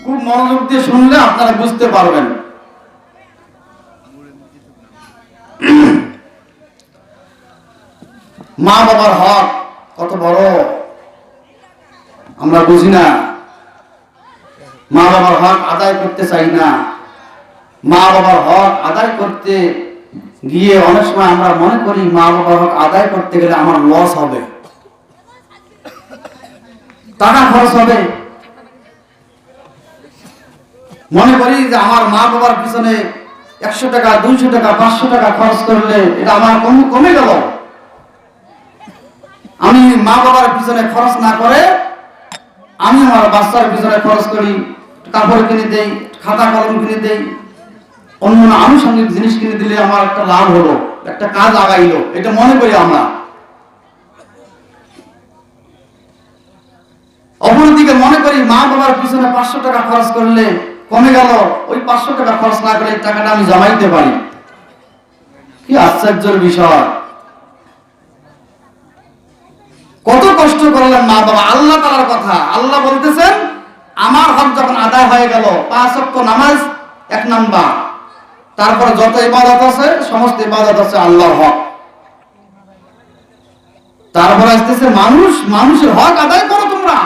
খুব মনোযোগ দিয়ে শুনলে আপনারা বুঝতে পারবেন। মা বাবার হক কত বড় আমরা বুঝি না। মা বাবার হক আদায় করতে চাই না। মা বাবার হক আদায় করতে গিয়ে অনেক সময় আমরা মনে করি মা বাবার হক আদায় করতে গেলে আমার লস হবে, টাকা খরচ হবে। মনে করি যে আমার মা বাবার পিছনে 100 টাকা 200 টাকা 500 টাকা খরচ করলে এটা আমার কমে গেল। আমি মা বাবার পিছনে খরচ না করে আমি আমার বাচ্চার পিছনে খরচ করি, কাপড় কিনে দেই, খাতা কলম কিনে দেই, অন্য আনুষঙ্গিক জিনিস কিনে দিলে আমার একটা লাভ হলো, একটা কাজ আগাইলো, এটা মনে করি আমরা। অপরদিকে মনে করি মা বাবার পিছনে 500 টাকা খরচ করলে কমে গেল, ওই 500 টাকা খরচ না করে এই টাকাটা আমি জমাইতে পারি। কি আশ্চর্যের বিষয়! কত কষ্ট করলেন মা বাবা। আল্লাহ তাআলার কথা, আল্লাহ বলতেছেন আমার হক যখন আদায় হয়ে গেল, 5 ওয়াক্ত নামাজ 1 নাম্বার, তারপরে যত ইবাদত আছে সমস্ত ইবাদত আছে আল্লাহর হক। তারপরে আসতেছে মানুষের হক আদায় করো তোমরা।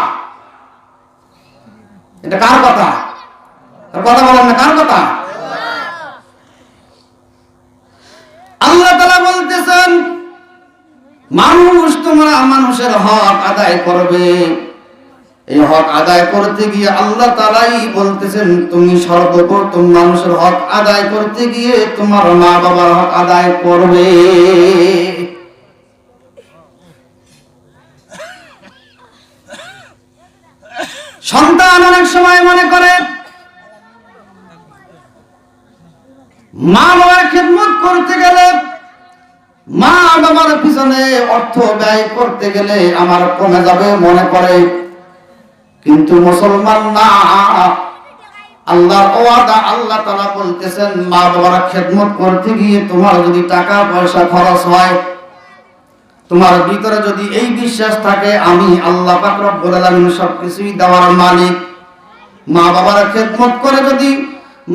এটা কার কথা? কথা বলেন না, কার কথা? আল্লাহ তাআলা বলতেছেন তোমরা মানুষের হক আদায় করবে। এই হক আদায় করতে গিয়ে আল্লাহ তাআলাই বলতেছেন তুমি সর্বপ্রথম মানুষের হক আদায় করতে গিয়ে তোমার মা বাবার হক আদায় করবে। সন্তান অনেক সময় মনে করে মা বাবার খেদমত করতে গেলে, মা বাবার পিছনে অর্থ ব্যয় করতে গেলে আমার কমে যাবে মনে করে। কিন্তু মুসলমান না, আল্লাহর ওয়াদা, আল্লাহ তাআলা বলতেছেন মা বাবার খেদমত করতে গিয়ে তোমার যদি টাকা পয়সা খরচ হয়, তোমার ভিতরে যদি এই বিশ্বাস থাকে আমি আল্লাহ পাক রব্বুল আলামিন সবকিছুই দেওয়ার মালিক, মা বাবার খেদমত করে যদি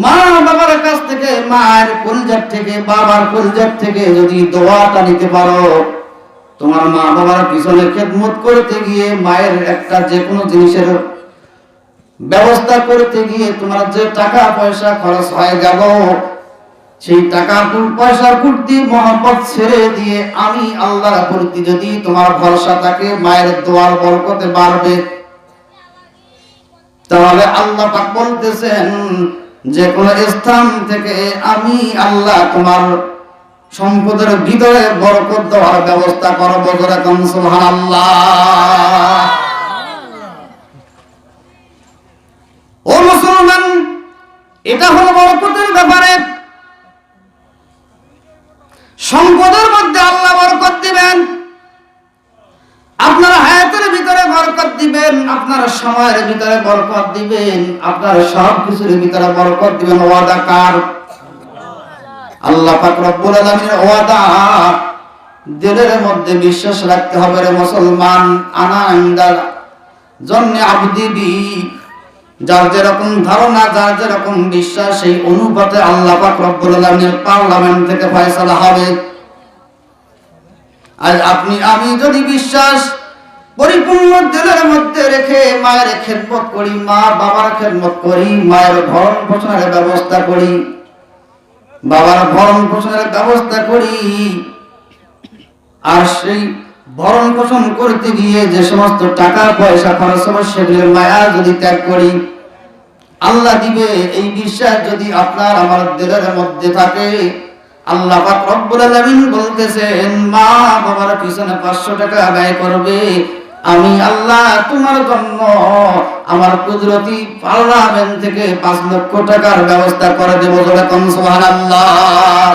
মা বাবার কাছ থেকে, মায়ের কলিজার থেকে, বাবার কলিজার থেকে যদি দোয়াটা নিতে পারো, তোমার মা বাবার পিছনে খেদমত করতে গিয়ে, মায়ের একটা যে কোনো জিনিসের ব্যবস্থা করতে গিয়ে তোমার যে টাকা পয়সা খরচ হয়ে গেল, সেই টাকা পয়সার প্রতি মহব্বত ছেড়ে দিয়ে আমি আল্লাহর প্রতি যদি তোমার ভরসা থাকে, মায়ের দোয়ার বরকতে বাড়বে। তাহলে আল্লাহ পাক বলতেছেন যে কোন স্থান থেকে আমি আল্লাহ তোমার সম্পদের ভিতরে বরকত দেওয়ার ব্যবস্থা করব। যেরকম সুবহানাল্লাহ। ও মুসলমান, এটা হলো বরকতের ব্যাপারে। সম্পদের মধ্যে আল্লাহ বরকত দিবেন, আপনার হায়াতের ভিতরে বরকত দিবেন, আপনার সময়ের ভিতরে বরকত দিবেন, আপনার সব কিছুর ভিতরে বরকত দিবেন। ওয়াদা কার? আল্লাহ পাক রব্বুল আলামিনের ওয়াদা। দিলের মধ্যে বিশ্বাস রাখতে হবে রে মুসলমান। আনা ইনদাল জন্নে আবদি বি, যার যেরকম ধারণা, যার যেরকম বিশ্বাস, সেই অনুপাতে আল্লাহ পাক রব্বুল আলামিনের পার্লামেন্ট থেকে ফয়সালা হবে। আজ আপনি আমি যদি বিশ্বাস পরিপূর্ণ দিলের মধ্যে রেখে মায়ের খেদমত করি, মা বাবার খেদমত করি, মায়ের ভরণ পোষণের ব্যবস্থা করি, বাবার ভরণ পোষণের ব্যবস্থা করি, আর সেই ভরণ পোষণ করতে গিয়ে যে সমস্ত টাকা পয়সা খরচ হবে সেগুলোর মায়া যদি ত্যাগ করি, আল্লাহ দিবে। এই বিশ্বাস যদি আপনার আমার দিলের মধ্যে থাকে, আল্লাহ পাক রব্বুল আলামিন বলতেছেন মা বাবার পিছনে 500 টাকা ব্যয় করবে, আমি আল্লাহ তোমার জন্য আমার কুদরতি পার্লামেন্ট থেকে 5 লক্ষ টাকার ব্যবস্থা করে দেব। যেরকম সুবহানাল্লাহ।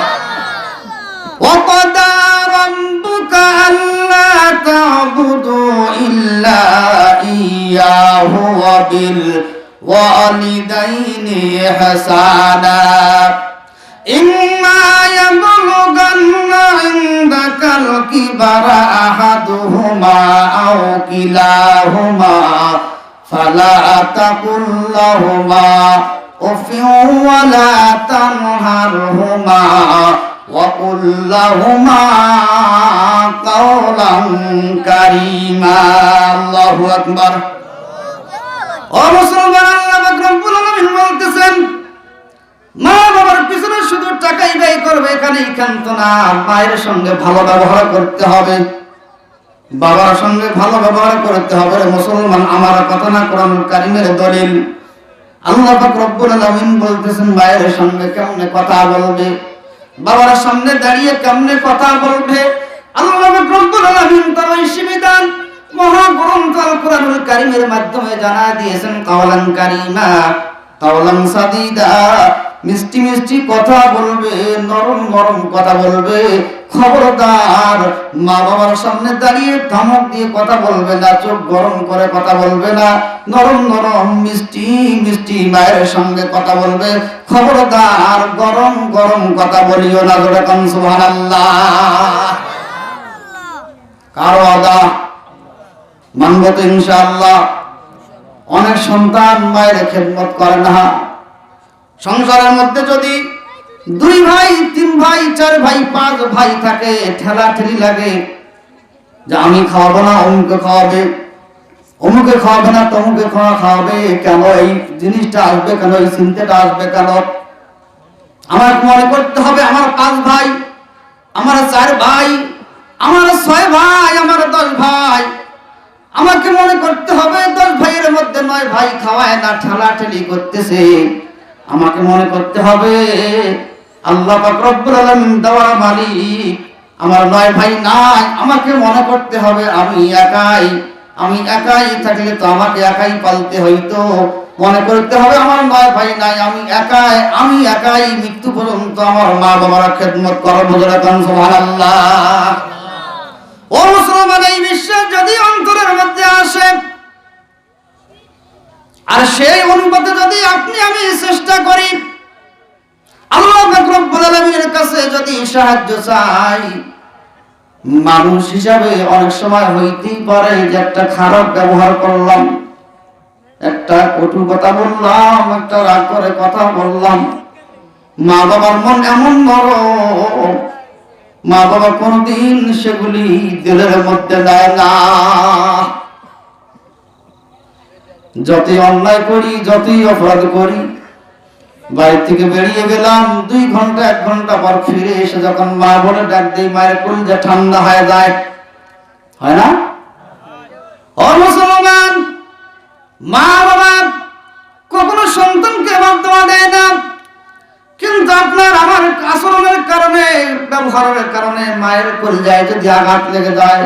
ওয়া ক্বাদা রাব্বুকা আল্লা তা'বুদু ইল্লা ইয়্যাহু ওয়া বিল ওয়ালিদাইনি ইহসানা। إما يبلغن ইনদাকাল কিবারা আহাদুহুমা আও কিলাহুমা ফালা তাকুল লাহুমা উফিন ওয়ালা তানহারহুমা ওয়া কুল লাহুমা কাওলান কারীমা। আল্লাহু আকবার। ও মুসলমান, আল্লাহ পাক রব্বুল আলামিন বলতেছেন, মা বাবার পিছনে শুধু টাকাই ব্যয় করবে এখানেই ক্ষান্ত না, মায়ের সঙ্গে ভালো ব্যবহার করতে হবে, বাবার সঙ্গে ভালো ব্যবহার করতে হবে। মুসলমান, আমার কথা না, কোরআন কারীমের দলিল। আল্লাহ পাক রব্বুল আলামিন বলতেছেন, মায়ের সঙ্গে কেমনে কথা বলবে, বাবার সামনে দাঁড়িয়ে কেমনে কথা বলবে। আল্লাহ পাক রব্বুল আলামিন তার ওই বিধান মহাগ্রন্থ আল কোরআনুল কারীমের মাধ্যমে জানা দিয়েছেন, কাওলান কারীমা, কাওলান সাদীদা, মিষ্টি মিষ্টি কথা বলবে, নরম নরম কথা বলবে। খবরদার, মা বাবার সামনে দাঁড়িয়ে ধমক দিয়ে কথা বলবে না, চোখ গরম করে কথা বলবে না, নরম নরম মিষ্টি মিষ্টি মায়ের সঙ্গে কথা বলবে। খবরদার, গরম গরম কথা বলিও না। জোরে কোন সুবহানাল্লাহ। কারো আদা মানব তো ইনশাআল্লাহ। অনেক সন্তান মায়ের খেদমত করে না। সংসারের মধ্যে যদি 2 ভাই 3 ভাই 4 ভাই 5 ভাই থাকে, ঠেলা ঠেলি লাগে যে আমি খাওয়াবো না, অমুকে খাওয়াবে, অমুকে খাওয়াবে না, তমুকে খাওয়াবে। কেন এই জিনিসটা আসবে, কেন এই চিন্তাটা আসবে, কেন? আমার মনে করতে হবে, আমার 5 ভাই, আমার 4 ভাই, আমার 6 ভাই, আমার 10 ভাই। আমাকে মনে করতে হবে 10 ভাইয়ের মধ্যে 9 ভাই খাওয়ায় না, ঠেলা ঠেলি করতেছে। আমাকে মনে করতে হবে আল্লাহ পাক রব্বুল আলামিন দেওয়ার মালিক, আমার 9 ভাই নাই। আমাকে মনে করতে হবে আমি একাই থাকলে তো আমাকে একাই পালতে হইতো। মনে করতে হবে আমার 9 ভাই নাই, আমি একাই মৃত্যু পর্যন্ত আমার মা বাবার খেদমত করব। সুবহানাল্লাহ। ও মুসলমান, এই বিশ্বাস যদি অন্তরের মধ্যে আসে, আর সেই অনুপাতে যদি আপনি আমি চেষ্টা করি, আল্লাহ পাক রব্বুল আলামিনের কাছে যদি সাহায্য চাই, মানুষ হিসাবে অনেক সময় হইতেই পারে যে একটা খারাপ ব্যবহার করলাম, একটা কটু কথা বললাম, একটা রাগ করে কথা বললাম। মা বাবার মন এমন নরম, মা বাবা কোনদিন সেগুলি দিলের মধ্যে দেয় না। যতই অন্যায় করি, যতই অপরাধ করি, বাড়ি থেকে বেরিয়ে গেলাম, 2 ঘন্টা 1 ঘন্টা পর ফিরে এসে যখন মা বলে ডাক দেই, মায়ের কলিজা ঠান্ডা হয়ে যায়, হয় না? ও মুসলমান, মা বাবা কখনো সন্তানকে বদদোয়া দেয় না, কিন্তু আপনার আমার আচরণের কারণে, ব্যবহারের কারণে মায়ের কলিজায় যদি আঘাত লেগে যায়,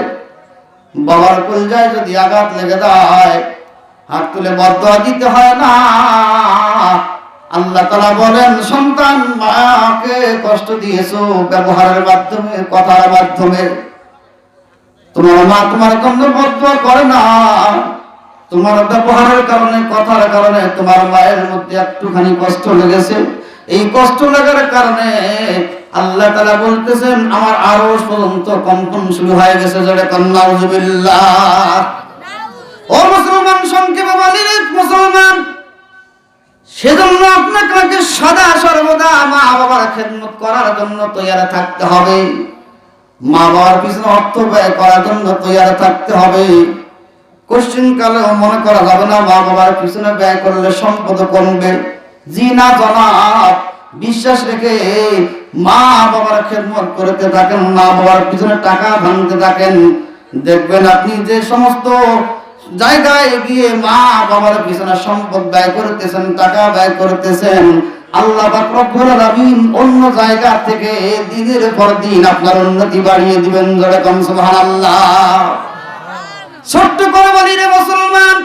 বাবার কলিজায় যদি আঘাত লেগে যায়, হাত তুলে বদদোয়া দিতে হয় না। আল্লাহ তাআলা বলেন, সন্তান মাকে কষ্ট দিয়েছো ব্যবহারের মাধ্যমে, কথার মাধ্যমে, তোমার মা তোমার জন্য বদদোয়া করে না। তোমার ব্যবহারের কারণে, কথার কারণে তোমার মায়ের মধ্যে একটুখানি কষ্ট লেগেছে। এই কষ্ট লাগার কারণে আল্লাহ তাআলা বলতেছেন, আমার আরশ পর্যন্ত কম্পন শুরু হয়ে গেছে। জোরে কোন নাউযুবিল্লাহ। ও মুসলমান, সংক্ষেপে বলি মুসলমান, সেজন্য আপনাকে সদা সর্বদা মা বাবার খেদমত করার জন্য তৈরি থাকতে হবে, মা বাবার পিছনে অর্থ ব্যয় করার জন্য তৈরি থাকতে হবে। কোশ্চিন কালেও মনে করা যাবে না মা বাবার পিছনে ব্যয় করলে সম্পদ কমবে। জি না জনাব, বিশ্বাস রেখে মা বাবার খেদমত করতে থাকেন, মা বাবার পিছনে টাকা ভাঙতে থাকেন, দেখবেন আপনি যে সমস্ত জায়গায় গিয়ে মা বাবার পিছনে সম্পদ ব্যয় করতেছেন, টাকা ব্যয় করতেছেন, আল্লাহ পাক রব্বুল আলামিন অন্য জায়গা থেকে দিনের পর দিন আপনার উন্নতি বাড়িয়ে দিবেন। জোরে কোন সুবহানাল্লাহ। ছোট্ট করে বলি রে মুসলমান,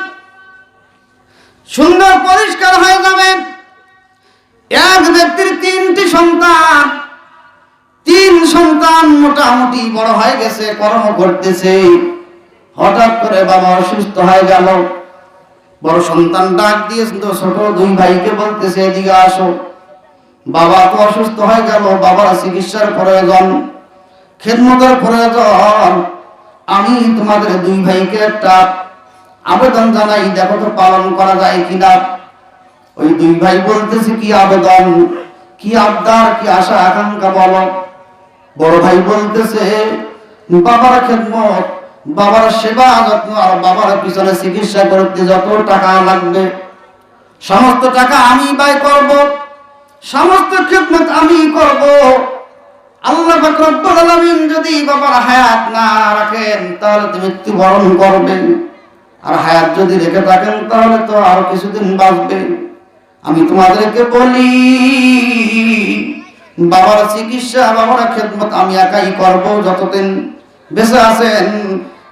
সুন্দর পরিষ্কার হয়ে যাবে। এক ব্যক্তির 3টি সন্তান, 3 সন্তান মোটামুটি বড় হয়ে গেছে, কর্ম করতেছে। হঠাৎ করে বাবা অসুস্থ হয়ে গেল। বড় সন্তান ডাক দিয়ে ছোট 2 ভাইকে বলতেছে, এদিকে আসো, বাবা তো অসুস্থ হয়ে গেল, বাবার চিকিৎসার প্রয়োজন। খেদমতের প্রয়োজন। আমি তোমাদের দুই ভাইকে একটা আবেদন জানাই, দেখো তো পালন করা যায় কিনা। ওই দুই ভাই বলতেছে, কি আবেদন, কি আবদার, কি আশা আকাঙ্ক্ষা বলো। বড় ভাই বলতেছে, বাবার খেদমত, বাবার সেবা যত্ন আর বাবার পিছনে চিকিৎসা করতে যত টাকা লাগবে সমস্ত টাকা আমি ব্যয় করব, সমস্ত খেদমত আমি করব। আল্লাহ পাক রব্বুল আলামিন যদি বাবার হায়াত না রাখেন তাহলে তো মৃত্যুবরণ করবেন, আর হায়াত যদি রেখে থাকেন তাহলে তো আরো কিছুদিন বাঁচবে। আমি তোমাদেরকে বলি, বাবার চিকিৎসা, বাবার খেদমত আমি একাই করব যতদিন বেঁচে আছেন।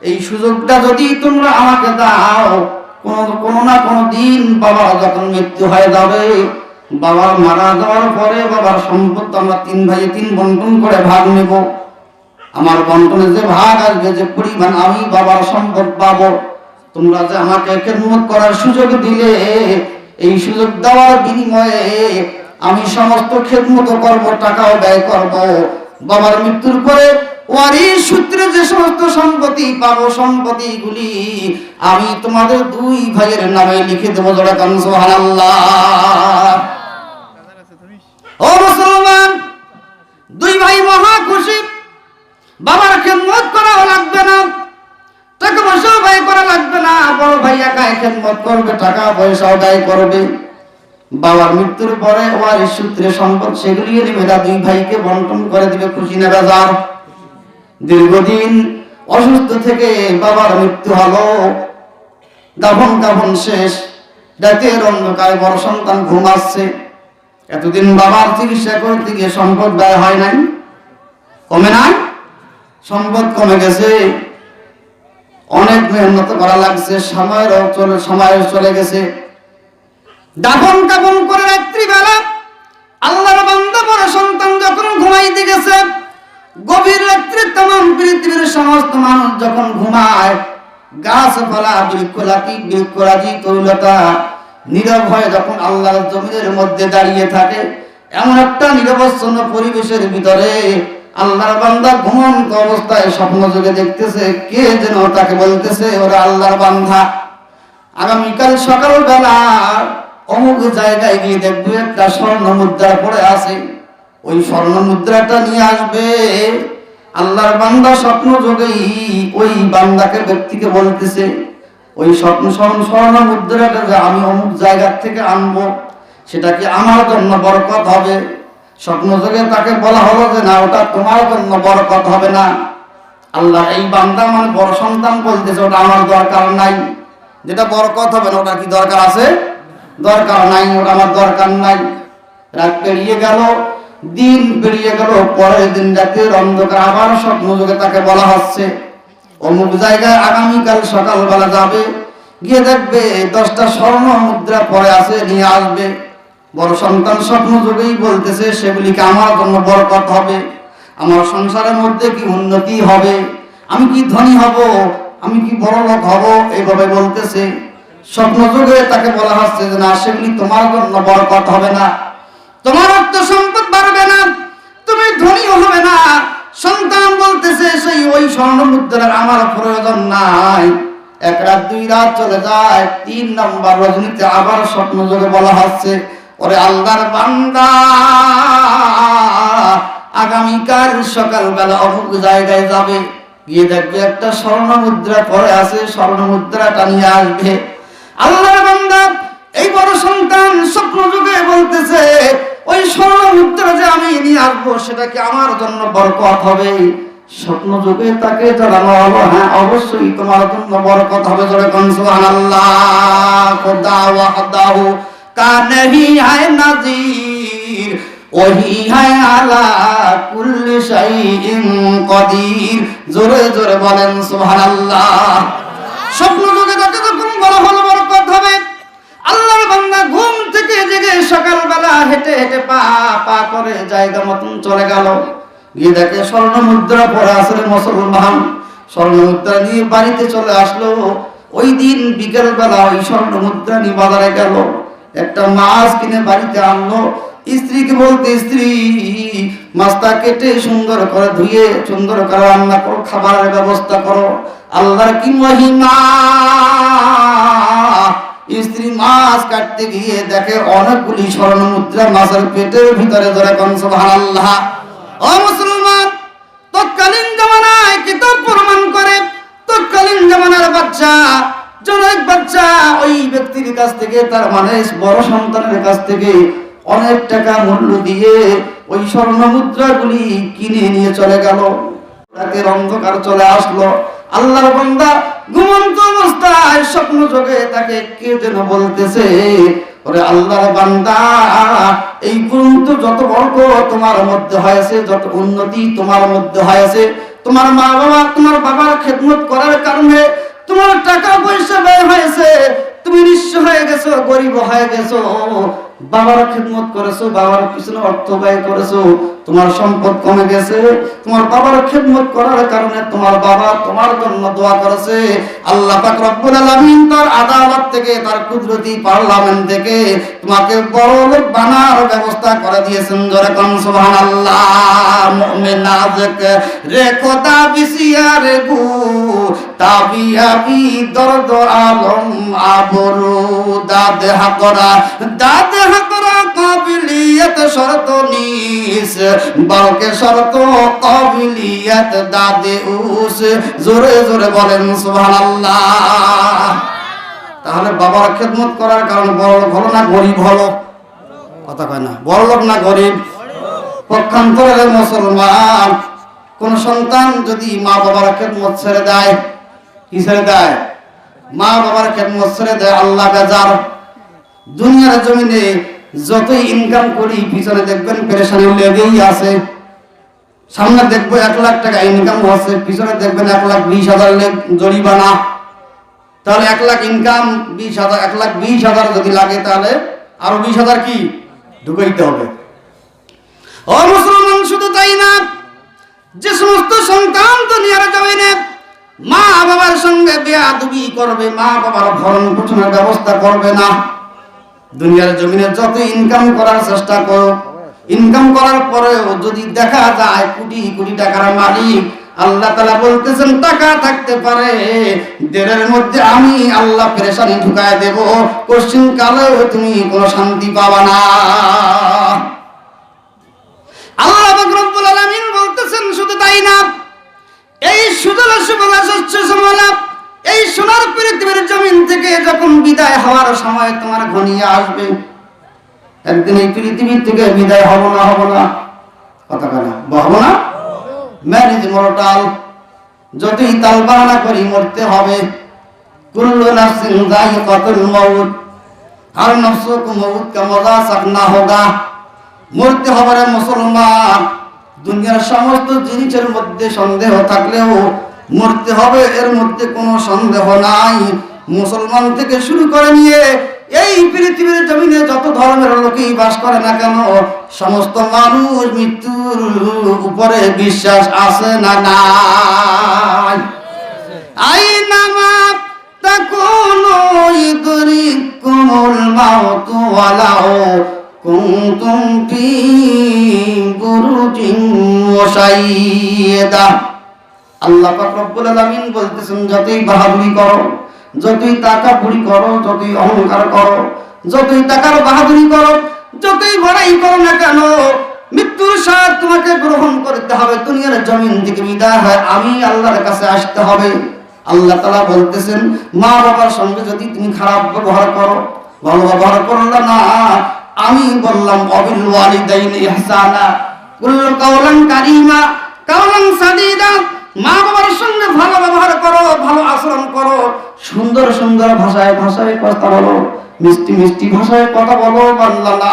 এই সুযোগটা যদি তোমরা আমাকে দাও, কোনো না কোনো দিন বাবার যখন মৃত্যু হয়ে যাবে, বাবার মারা যাওয়ার পরে বাবার সম্পদ আমরা তিন ভাইয়ে তিন বন্টন করে ভাগ নেব। আমার বন্টনে যে ভাগ আসবে, যে পরিমাণ আমি বাবার সম্পদ পাবো, তোমরা যে আমাকে খেদমত করার সুযোগ দিলে, এই সুযোগ দেওয়ার বিনিময়ে আমি সমস্ত খেদমত করব, টাকাও ব্যয় করব। বাবার মৃত্যুর পরে ওয়ারিশ সূত্রে যে সমস্ত সম্পত্তি পাবো, সম্পত্তিগুলি আমি তোমাদের দুই ভাইয়ের নামে লিখে দেবো। জোরে কান সুবহানাল্লাহ। ও মুসলমান, দুই ভাই মহা খুশি। বাবার খেদমত করা লাগবে না, টাকা পয়সাও ব্যয় করা লাগবে না, বড় ভাই একাই খেদমত করবে, টাকা পয়সাও ব্যয় করবে। বাবার মৃত্যুর পরে ওয়ারিশ সূত্রে সম্পদ সেগুলি মেয়েরা দুই ভাইকে বন্টন করে দিবে। খুশি না বেজার? দীর্ঘদিন অসুস্থ থেকে বাবার মৃত্যু হলো, দাফন কাফন শেষ, রাতের অন্ধকারে বড় সন্তান ঘুমাচ্ছে। এতদিন বাবার চিকিৎসা করতে গিয়ে সম্পদ ব্যয় হয় নাই, কমে নাই? সম্পদ কমে গেছে, অনেক মেহনত করা লাগছে, সময় চলে গেছে। দাফন কাফন করে রাত্রিবেলা আল্লাহর বান্দা বড় সন্তান যখন ঘুমাইতে গেছে, গভীর রাত্রে तमाम পৃথিবীর সমস্ত মানুষ যখন ঘুমায়, গাছপালা, বৃক্ষরাজি, তরুলতা নীরব হয়ে যখন আল্লাহর জমিনের মধ্যে দাঁড়িয়ে থাকে, এমন একটা নিরবচ্ছন্ন পরিবেশের ভিতরে আল্লাহর বান্দা ঘুমন্ত অবস্থায় স্বপ্ন যোগে দেখতেছে, কে যেন তাকে বলতেছে, ওরা আল্লাহর বান্দা, আগামীকাল সকালবেলা অমুক জায়গায় গিয়ে দেখবে একটা স্বর্ণ মুদ্রা পড়ে আছে, ওই স্বর্ণ মুদ্রাটা নিয়ে আসবে। আল্লাহর বান্দা স্বপ্ন যোগেই ওই বান্দাকে, ব্যক্তিকে বলতেছে, ওই স্বর্ণ মুদ্রাটা যে আমি অমুক জায়গা থেকে আনবো, সেটা কি আমার জন্য বরকত হবে? স্বপ্ন যোগে তাকে বলা হলো যে না, ওটা তোমার জন্য বরকত হবে না। আল্লাহ এই বান্দা মানে বড় সন্তান বলতেছে, ওটা আমার দরকার নাই, যেটা বরকত হবে না ওটা কি দরকার আছে? দরকার নাই, ওটা আমার দরকার নাই। রাত পেরিয়ে গেল, দিন পেরিয়ে গেল, পরের দিন রাতের অন্ধকার আবার স্বপ্ন যোগে তাকে বলা হচ্ছে, অমুক জায়গায় আগামীকাল সকালবেলা যাবে, গিয়ে দেখবে 10টা স্বর্ণ মুদ্রা পড়ে আছে, নিয়ে আসবে। বড় সন্তান স্বপ্ন যোগেই বলতেছে, সেগুলিকে আমার জন্য বরকত হবে, আমার সংসারের মধ্যে কি উন্নতি হবে, আমি কি ধনী হব, আমি কি বড় লোক হব, এইভাবে বলতেছে। স্বপ্ন যোগে তাকে বলা হচ্ছে যে না, সেগুলি তোমার জন্য বরকত হবে না, তোমার অর্থ সম্পদ বাড়বে না, তুমি ধনীও হবে না। সন্তান বলতেছে, সেই ওই স্বর্ণ মুদ্রার আমার প্রয়োজন নাই। এক রাত দুই রাত চলে যায়, 3 নম্বর রজনীতে আবার স্বপ্ন যোগে বলা হচ্ছে, ওরে আল্লাহর বান্দা, আগামীকাল সকালবেলা অমুক জায়গায় যাবে, গিয়ে দেখবে একটা স্বর্ণ মুদ্রা পড়ে আছে, স্বর্ণ মুদ্রাটা নিয়ে আসবে। আল্লাহর বান্দা এই বড় সন্তান স্বপ্ন যুগে বলতেছে, ওই স্বর্ণ মুদ্রা যে আমি নিয়ে আসবো, সেটা কি আমার জন্য বরকত হবে? স্বপ্ন যুগে তাকে জানানো হলো, হ্যাঁ অবশ্যই তোমার জন্য বরকত হবে। জোরে কোন সুবহানাল্লাহ। খুদা ওয়াহদাহু কানহি হায় নাজির, ওহি হায় আলা কুল্লি শাইইন কাদির। জোরে জোরে বলেন সুবহানাল্লাহ। স্বপ্ন যুগে তাকে যখন বলা হলো বরকত হবে, আল্লাহর বান্দা ঘুম থেকে জেগে সকালবেলা হেঁটে হেঁটে পা পা করে জায়গা মতন চলে গেল, গিয়ে দেখে স্বর্ণ মুদ্রা পড়ে আসলে মুসলমান, স্বর্ণ মুদ্রা নিয়ে বাড়িতে চলে আসলো। ওই দিন বিকেল বেলা ওই স্বর্ণ মুদ্রা নিয়ে বাজারে গেল, একটা মাছ কিনে বাড়িতে আনলো, স্ত্রীকে বলতে, স্ত্রী মাছটা কেটে সুন্দর করে ধুয়ে সুন্দর করে রান্না করো, খাবারের ব্যবস্থা করো। আল্লাহর কি মহিমা! স্ত্রী মাছ কাটতে গিয়ে দেখে অনেকগুলি স্বর্ণ মুদ্রা মাছের পেটের ভিতরে। ধরে কোন সুবহানাল্লাহ। ও মুসলমান, তৎকালীন জামানায় কিতাব প্রমাণ করে তৎকালীন জামানার বাচ্চা, জনৈক বাচ্চা ওই ব্যক্তির কাছ থেকে, তার মানে বড় সন্তানের কাছ থেকে অনেক টাকা মূল্য দিয়ে ওই স্বর্ণ মুদ্রাগুলি কিনে নিয়ে চলে গেল। রাতের অন্ধকার চলে আসলো। আল্লাহর বান্দা ঘুমন্ত অবস্থায় স্বপ্ন যোগে তাকে কে যেন বলতেছে, ওরে আল্লাহর বান্দা, এই পর্যন্ত যত বরকত তোমার মধ্যে হয়েছে, যত উন্নতি তোমার মধ্যে হয়েছে, তোমার মা বাবা তোমার বাবার খেদমত করার কারণে তোমার টাকা পয়সা ব্যয় হয়েছে, তুমি নিঃস্ব হয়ে গেছো, গরিব হয়ে গেছো, বাবার খেদমত করেছো, বাবার পিছনে অর্থ ব্যয় করেছো, তোমার সম্পদ কমে গেছে। তোমার বাবার খেদমত করার কারণে তোমার বাবা তোমার জন্য দোয়া করেছে। আল্লাহ পাক রব্বুল আলামিন তার আদালত থেকে, তার কুদরতি পার্লামেন্ট থেকে তোমাকে বড় লোক বানার ব্যবস্থা করে দিয়েছেন। জোরে কোন সুবহানাল্লাহ। মুমিন নাজক রে খোদা বিসিয়ার গু তাবিয়াবি দর্দ আলম আবরু দাদে হাকরা কাবিলিয়ত শরত নিস বলকে শরত কাবিলিয়ত দাদে উস। জোরে জোরে বলেন সুবহানাল্লাহ। তাহলে বাবার খেদমত করার কারণে বড়লোক হলো না গরিব হলো? কথা কয় না, বড়লোক না গরিব? পক্ষান্তরে মুসলমান, কোন সন্তান যদি মা বাবার খেদমত ছেড়ে দেয়, কি ছেড়ে দেয়? মা বাবার খেদমত ছেড়ে দেয়, আল্লাহ বেজার। দুনিয়ার জমিনে যতই ইনকাম করি পিছনে দেখবেন পেরেশানি লেগেই আছে। সামনে দেখবো 1 লাখ টাকা ইনকাম হচ্ছে, পিছনে দেখবেন 1,20,000 জরিমানা। তাহলে 1 লাখ ইনকাম 20,000, 1,20,000 যদি লাগে তাহলে আরো 20,000 কি ঢুকাইতে হবে। ও মুসলমান, শুধু তাই না, যে সমস্ত সন্তান দুনিয়ার জমিনে মা বাবার সঙ্গে বেয়াদবি করবে, মা বাবার ভরণ পোষণের ব্যবস্থা করবে না, দুনিয়ার জমিনে যত ইনকাম করার চেষ্টা করো, ইনকাম করার পরেও যদি দেখা যায় কোটি কোটি টাকার মালিক, আল্লাহ তাআলা বলতেছেন টাকা থাকতে পারে, দেরের মধ্যে আমি আল্লাহ পেরেশানি ঢুকায় দেব, কোশ্চিন কালেও তুমি কোনো শান্তি পাবা না। আল্লাহ পাক রব্বুল আলামিন বলতেছেন, শুধু তাই না, এই সুজলা সুফলা শস্য শ্যামলা এই সোনার পৃথিবীর জমিন থেকে যখন বিদায় হওয়ার সময় তোমার ঘনিয়ে আসবে, একদিন এই পৃথিবী থেকে বিদায় হব না? কথা বলে হব না? ম্যারেজ মরটাল, যতই তাল বাহানা করি মরতে হবে। কুল্লু নাফসিন যায়িকাতুল মাউত, হর নফসুকু মাউত কা মজা সাকনা হোগা। মরতে হবে রে মুসলমান। দুনিয়ার সমস্ত জিনিসের মধ্যে সন্দেহ থাকলেও মরতে হবে, এর মধ্যে কোনো সন্দেহ নাই। মুসলমান থেকে শুরু করে নিয়ে এই পৃথিবীর জমিনে যত ধর্মের লোকই বাস করে না কেন, সমস্ত মানুষ মৃত্যুর উপরে বিশ্বাস আছে না নাই? আইনামা তাকুনু ইদরিকুমুল মাউত ওয়ালাউ কুনতুম ফি বুরুজিন মুশাইয়্যাদা। আল্লাহ পাক রব্বুল আলামিন বলতেছেন, যতই বাহাদুরি করো, যতই তাকাবুরি করো, যতই অহংকার করো, যতই টাকার বাহাদুরি করো, যতই বড়াই করো না কেন, মৃত্যুর স্বাদ তোমাকে গ্রহণ করতে হবে। দুনিয়ার জমিন থেকে বিদায় হয় আমি আল্লাহর কাছে আসতে হবে। আল্লাহ তাআলা বলতেছেন, মা বাবার সঙ্গে যদি তুমি খারাপ ব্যবহার করো, ভালো ব্যবহার করলে না, আমি বললাম অবিল ওয়ালিদাইনি ইহসানা কুল্লু কাওলান কারীমা কাওলান সাদীদা। মা বাবার সঙ্গে ভালো ব্যবহার করো, ভালো আচরণ করো, সুন্দর সুন্দর ভাষায় কথা বলো, মিষ্টি মিষ্টি ভাষায় কথা বলো। বান্দা না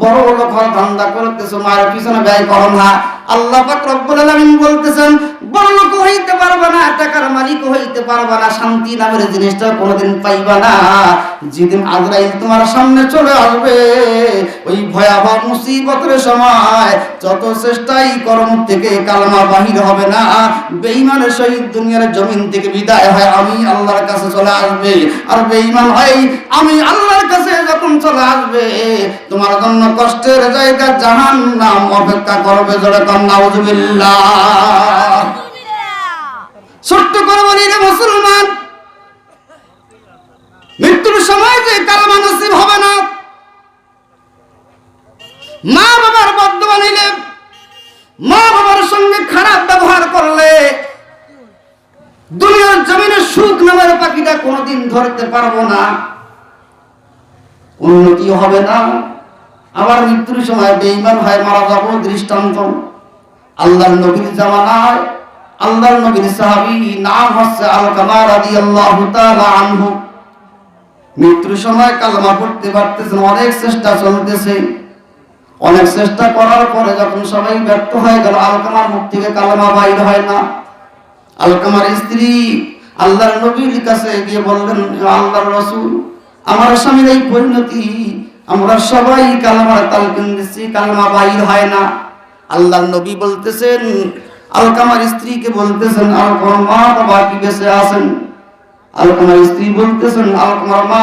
বড় বড় ঘর ধান্দা করতেছো, মায়ের পিছনে ব্যয় করো না। আল্লাহ পাক রব্বুল আলামিন বলতেছেন, বড় লোক হইতে পারবে না, টাকার মালিক হইতে পারবে না, শান্তি নামের জিনিসটা কোনোদিন পাইবা না। যেদিন আজরাইল তোমার সামনে চলে আসবে, ওই ভয়াবহ মুসিবতের সময় যত চেষ্টাই কর্ম থেকে কালেমা বাহির হবে না, বেঈমানের সহিত দুনিয়ার জমিন থেকে বিদায় হয় আমি আল্লাহর কাছে চলে আসবে। আর বেঈমান হয় আমি আল্লাহর কাছে যখন চলে আসবে, তোমার জন্য জন্য কষ্টের জায়গা জাহান্নাম অপেক্ষা করবে। জোরে কান নাউজুবিল্লাহ। ছোট্ট করে বলি রে মুসলমান, মৃত্যুর সময় যে কালেমা নসিব হবে না, মা বাবার বদদুয়া নিলে, মা বাবার সঙ্গে খারাপ ব্যবহার করলে দুনিয়ার জমিনে সুখ নামের পাখিটা কোনোদিন ধরতে পারবো না, উন্নতি হবে না। আবার মৃত্যুর সময় বেঈমান হয়ে মারা যাবো। দৃষ্টান্ত আল্লাহর নবীর জামানায় আল্লাহর নবীর সাহাবী নাম হচ্ছে আলকামা রাদিয়াল্লাহু তাআলা আনহু। মৃত্যুর সময় কালেমা পড়তে পারতেছেন, অনেক চেষ্টা চলতেছে। অনেক চেষ্টা করার পরে যখন সবাই ব্যর্থ হয়ে গেল, আলকামার মুখ থেকে কালেমা বাইর হয় না। আলকামার স্ত্রী আল্লাহর নবীর কাছে গিয়ে বললেন, আল্লাহর রাসূল, আমার স্বামীর এই পরিণতি, আমরা সবাই কালেমার তালকিন দিচ্ছি, কালেমা বাইর হয় না। আল্লাহর নবী বলতেছেন, আলকামার স্ত্রীকে বলতেছেন, আলকামার মা বাবা কি বেঁচে আছেন? আলকামার স্ত্রী বলতেছেন, আলকামার মা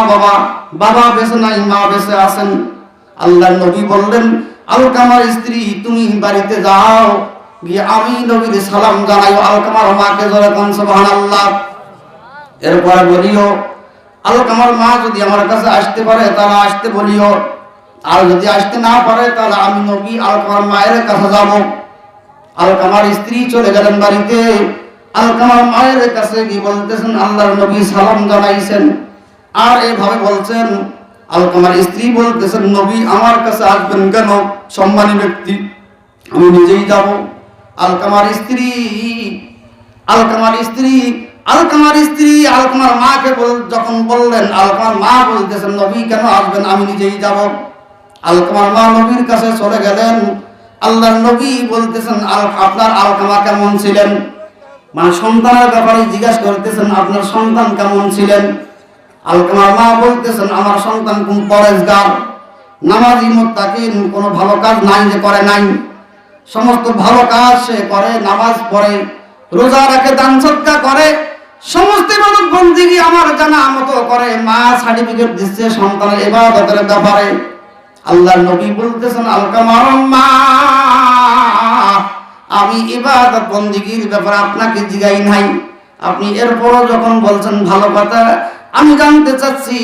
বাবা বেঁচে নাই, মা বেঁচে আছেন। আল্লাহর নবী বললেন, আলকামার স্ত্রী তুমি বাড়িতে যাও, গিয়ে আমি নবীর সালাম জানাইও আলকামার মাকে। জোরে কোন সুবহানাল্লাহ। এরপরে বলিও, আলকামার মা যদি আমার কাছে আসতে পারে তাহলে আসতে বলিও, আর যদি আসতে না পারে তাহলে আমি নবী আলকামার মায়ের কাছে যাব। আলকামার স্ত্রী চলে গেলেন বাড়িতে। আলকামার মায়ের কাছে গিয়ে বলতেছেন, আল্লাহর নবী সালাম জানাইছেন। আর এভাবে বলছেন। আলকামার স্ত্রী বলতেছেন, নবী আমার কাছে আসবেন কেন? সম্মানী ব্যক্তি, আমি নিজেই যাব। আলকামার স্ত্রী আলকামার মাকে যখন বললেন, আলকামার মা বলতেছেন, নবী কেন আসবেন? আমি নিজেই যাব। আলকামার মা নবীর কাছে চলে গেলেন। আল্লাহর নবী বলতেছেন, আপনার আলকামা কেমন ছিলেন? মানে সন্তানের ব্যাপারে জিজ্ঞাসা করতেছেন, আপনার সন্তান কেমন ছিলেন? আলকামার মা বলতেছেন, আমার সন্তান কোন পরেশগার, নামাজি, মুত্তাকিন, কোনো ভালো কাজ নাই যে করে নাই। সমস্ত ভালো কাজ সে করে, নামাজ পড়ে, রোজা রাখে, দান সদকা করে, সমস্ত ইবাদত বন্দেগী আমার জানা মতো করে। মা সার্টিফিকেট দিচ্ছে সন্তানের ইবাদতের ব্যাপারে। আল্লাহর নবী বলতেছেন, আলকামার মা, আমি ইবাদত বন্দেগীর ব্যাপারে আপনাকে জিগাই নাই, আপনি এরপরও যখন বলছেন ভালো কথা, আমি জানতে চাচ্ছি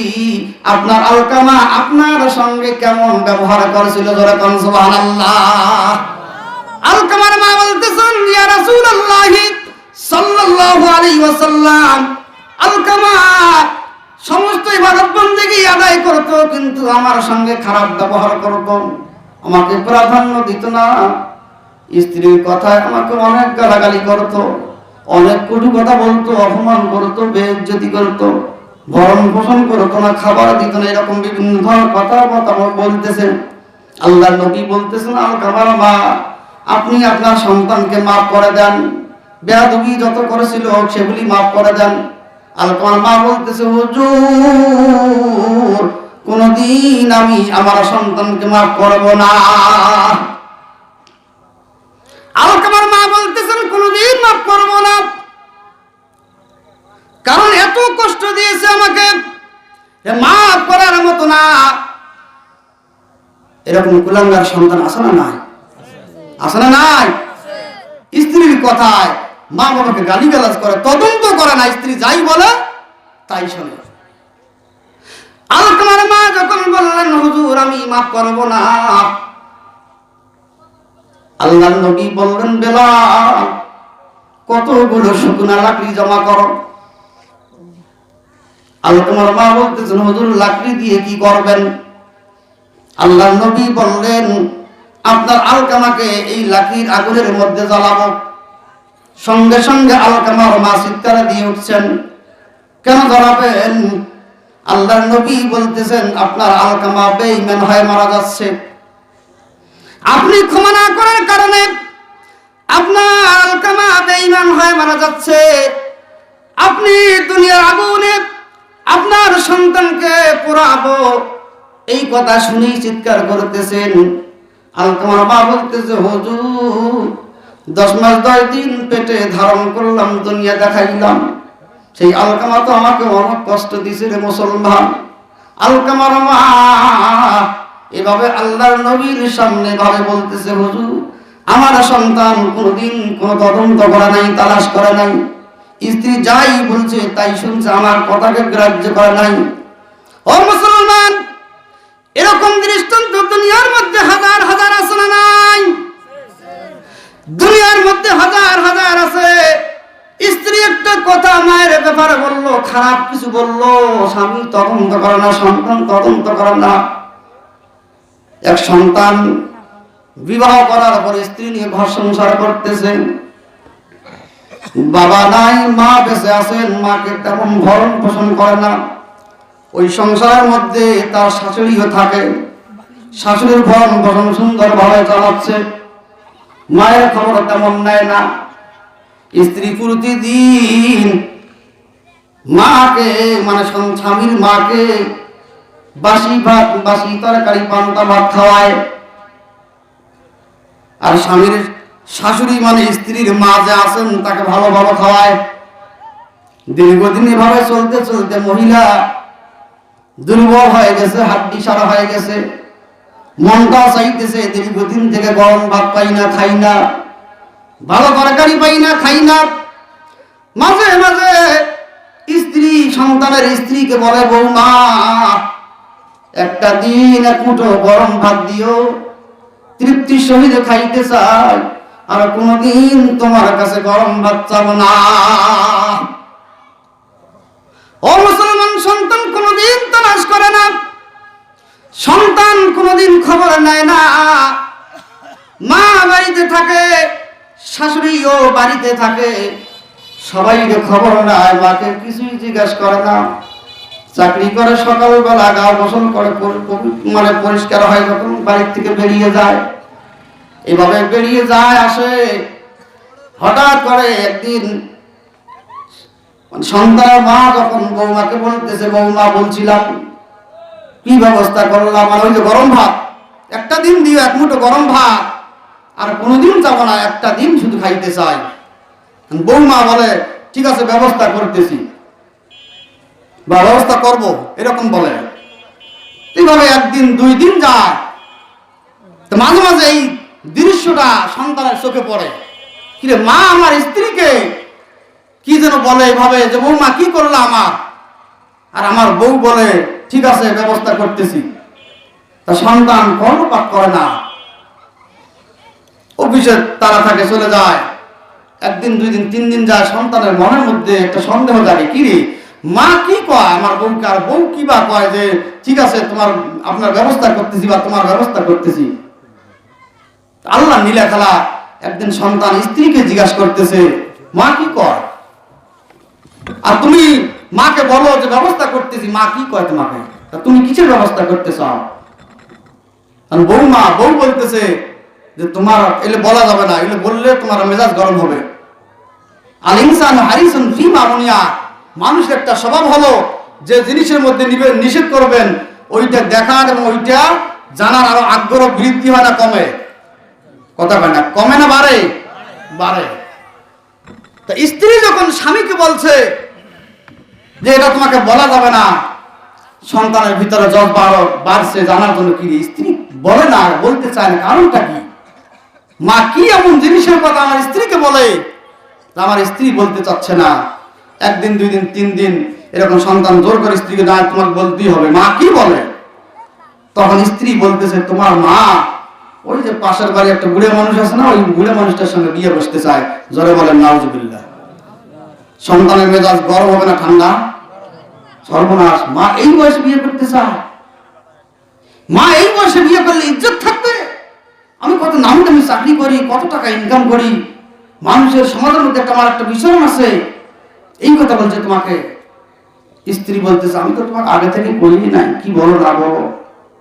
আপনার আলকামা আপনার সঙ্গে কেমন ব্যবহার করেছিল। জোরে কোন সুবহানাল্লাহ। আলকামার মা বলতেছেন, ইয়া রাসূলুল্লাহ সাল্লাল্লাহু আলাইহি ওয়াসাল্লাম, আলকামা সমস্ত ইবাদত বন্দেগী আদায় করত, কিন্তু আমার সঙ্গে খারাপ ব্যবহার করত, আমাকে প্রাধান্য দিত না। স্ত্রীর কথায় আমাকে অনেক গালাগালি করত, অনেক কটু কথা বলতো, অপমান করত, বেইজ্জতি করত, ভরণ পোষণ করতো না, খাবার দিত না, এরকম বিভিন্ন ধরনের কথা বলতেছেন। আল্লাহর নবী বলতেছেন, আলকামার মা, আপনি আপনার সন্তানকে মাফ করে দেন, বেয়াদবি যত করেছিল সেগুলি মাফ করে দেন। আলকামার মা বলতেছে, হুজুর, কোনদিন আমি আমার সন্তানকে মাফ করব না। আলকামার মা বলতেছেন, কোনদিন মাফ করব না, কারণ এত কষ্ট দিয়েছে আমাকে, মাফ করার মতো না। এরকম কুলাঙ্গার সন্তান আছে না নাই? আছে না নাই? স্ত্রীর কথায় মা বাবাকে গালিগালাজ করে, তদন্ত করে না, স্ত্রী যাই বলে তাই শোনে। আলকামার মা যখন বললেন, হুজুর আমি মাফ করব না, আল্লাহর নবী বললেন, বেলাল, কতগুলো শুকনা লাকড়ি জমা করো। আলকামার মা বলতেছেন, হুজুর লাকড়ি দিয়ে কি করবেন? আল্লাহর নবী বললেন, আপনার আলকামাকে এই লাকড়ির আগুনের মধ্যে জ্বালাবো। সঙ্গে সঙ্গে আলকামার মা চিৎকার দিয়ে উঠছেন, কেন জ্বালাবেন? আল্লাহর নবী বলতেছেন, আপনার আলকামা বেঈমান হয়ে মারা যাচ্ছে, আপনি ক্ষমা না করার কারণে আপনার আলকামা বেঈমান হয়ে মারা যাচ্ছে। আপনি দুনিয়ার আগুনে আপনার সন্তানকে পোড়াবো, এই কথা শুনেই চিৎকার করতেছেন। আলকামার মা বলতেছে, হুজুর 10 মাস 10 দিন পেটে ধারণ করলাম, দুনিয়া দেখাইলাম, সেই আলকামা তো আমাকে অনেক কষ্ট দিয়েছে রে মুসলমান। আলকামার মা এভাবে আল্লাহর নবীর সামনে ভাবে বলতেছে, হুজুর আমার সন্তান কোনোদিন কোনো তদন্ত করে নাই, তালাশ করে নাই, স্ত্রী যাই বলছে তাই শুনছে, আমার কথাকে গ্রাহ্য করে নাই। ও মুসলমান, এরকম দৃষ্টান্ত দুনিয়ার মধ্যে হাজার হাজার আছে না নাই? দুনিয়ার মধ্যে হাজার হাজার আছে। স্ত্রী একটা কথা মায়ের ব্যাপারে বললো, খারাপ কিছু বললো, স্বামী তদন্ত করে না, সন্তান তদন্ত করে না। এক সন্তান বিবাহ করার পর স্ত্রী নিয়ে ঘর সংসার করতেছেন, বাবা নাই, মা বেঁচে আছেন, মাকে তেমন ভরণ পোষণ করে না। ওই সংসারের মধ্যে তার শাশুড়িও থাকে, শাশুড়ির ভরণ পোষণ সুন্দরভাবে চালাচ্ছে, মায়ের খবর তেমন নেয় না। স্ত্রী প্রতিদিন মাকে মানে স্বামীর মাকে বাসি ভাত, বাসি তরকারি, পান্তা ভাত খাওয়ায়। আর স্বামীর শাশুড়ি মানে স্ত্রীর মা যে আছেন তাকে ভালো ভালো খাওয়ায়। দীর্ঘদিন এভাবে চলতে চলতে মহিলা দুর্বল হয়ে গেছে, হাড্ডি সারা হয়ে গেছে, মনটা চাইতেছে দীর্ঘদিন থেকে গরম ভাত পাই না, খাই না, ভালো তরকারি পাই না, খাই না। মাঝে মাঝে স্ত্রী সন্তানের স্ত্রীকে বলে, বৌমা একটা দিন এক মুঠো গরম ভাত দিও, তৃপ্তির সহিত খাইতে চাই, আর কোনদিন তোমার কাছে গরম ভাত চাবো না। ও মুসলমান, সন্তান কোনদিন তালাশ করে না, সন্তান কোনদিন খবর নেয় না। মা বাড়িতে থাকে, শাশুড়িও বাড়িতে থাকে, সবাই খবর নেয়, মাকে কিছুই জিজ্ঞাসা করে না। চাকরি করে সকালবেলা গা গোসল করে মানে পরিষ্কার হয় যখন বাড়ির থেকে বেরিয়ে যায়, এভাবে বেরিয়ে যায় আসে। হঠাৎ করে একদিন সন্তানের মা যখন বৌমাকে বলতেছে, বৌমা বলছিলাম কি ব্যবস্থা করলাম, আর ওই যে গরম ভাত একটা দিন দিও, এক মুঠো গরম ভাত, আর কোনোদিন যাবো না, একটা দিন শুধু খাইতে চাই। বৌমা বলে ঠিক আছে ব্যবস্থা করতেছি বা ব্যবস্থা করবো, এরকম বলে। এইভাবে একদিন দুই দিন যায়, তো মাঝে মাঝে এই দৃশ্যটা সন্তানের চোখে পড়ে, কিরে মা আমার স্ত্রীকে কি যেন বলে এভাবে যে বৌমা কি করলো আমার, আর আমার বউ বলে ঠিক আছে ব্যবস্থা করতেছি। তা সন্তান কর্ণপাত করে না, অফিসে তারা থাকে, চলে যায়। একদিন দুই দিন তিন দিন যায়, সন্তানের মনের মধ্যে একটা সন্দেহ জাগে, কি রে মা কি কয় আমার বউকে, আর বউ কি বা কয় যে ঠিক আছে তোমার আপনার ব্যবস্থা করতেছি বা তোমার ব্যবস্থা করতেছি। আল্লাহ নীলা খেলা, একদিন সন্তান স্ত্রীকে জিজ্ঞাসা করতেছে মা কি কয়, আর তুমি মাকে বলো যে ব্যবস্থা করতেছি, মা কি কয় তোমাকে, তুমি কিসের ব্যবস্থা করতে চাও? বউ বলতেছে যে তোমার এলে বলা যাবে না, এলে বললে তোমার মেজাজ গরম হবে। আল ইনসান হারিসুন ফিমা বুনিয়া, মানুষের একটা স্বভাব হলো যে জিনিসের মধ্যে নিষেধ করবেন ওইটা দেখার এবং ওইটা জানার আরো আগ্রহ বৃদ্ধি হয় না কমে? কথা কয় না, কমে না বাড়ে? বাড়ে। তা স্ত্রী যখন স্বামীকে বলছে যে এটা তোমাকে বলা যাবে না, সন্তানের ভিতরে জজ্বা বাড়ছে জানার জন্য, কি স্ত্রী বলে না, বলতে চায় না, কারণটা কি? মা কি এমন জিনিসের কথা আমার স্ত্রীকে বলে আমার স্ত্রী বলতে চাচ্ছে না? একদিন দুই দিন তিন দিন এরকম সন্তান জোর করে স্ত্রীকে না তোমাকে বলতেই হবে, মা কি বলে? তখন স্ত্রী বলতেছে তোমার মা ওই যে পাশের বাড়ি একটা বুড়ে মানুষ আছে না, ওই বুড়ে মানুষটার সঙ্গে বিয়ে বসতে চায়। জোরে বলেন নাউজুবিল্লাহ। সন্তানের মেজাজ গরম হবে না ঠান্ডা? সর্বনাশ, মা এই বয়সে বিয়ে করতে চায়? মা এই বয়সে বিয়ে করলে ইজ্জত থাকবে? আমি কত নামি দামি চাকরি করি, কত টাকা ইনকাম করি, মানুষের সমাজের মধ্যে আমার একটা বিচরণ আছে, এই কথা বলছে তোমাকে। স্ত্রী বলতেছে আমি তো তোমার আগে থেকে বলিনি নাই, কি বলো না বলো,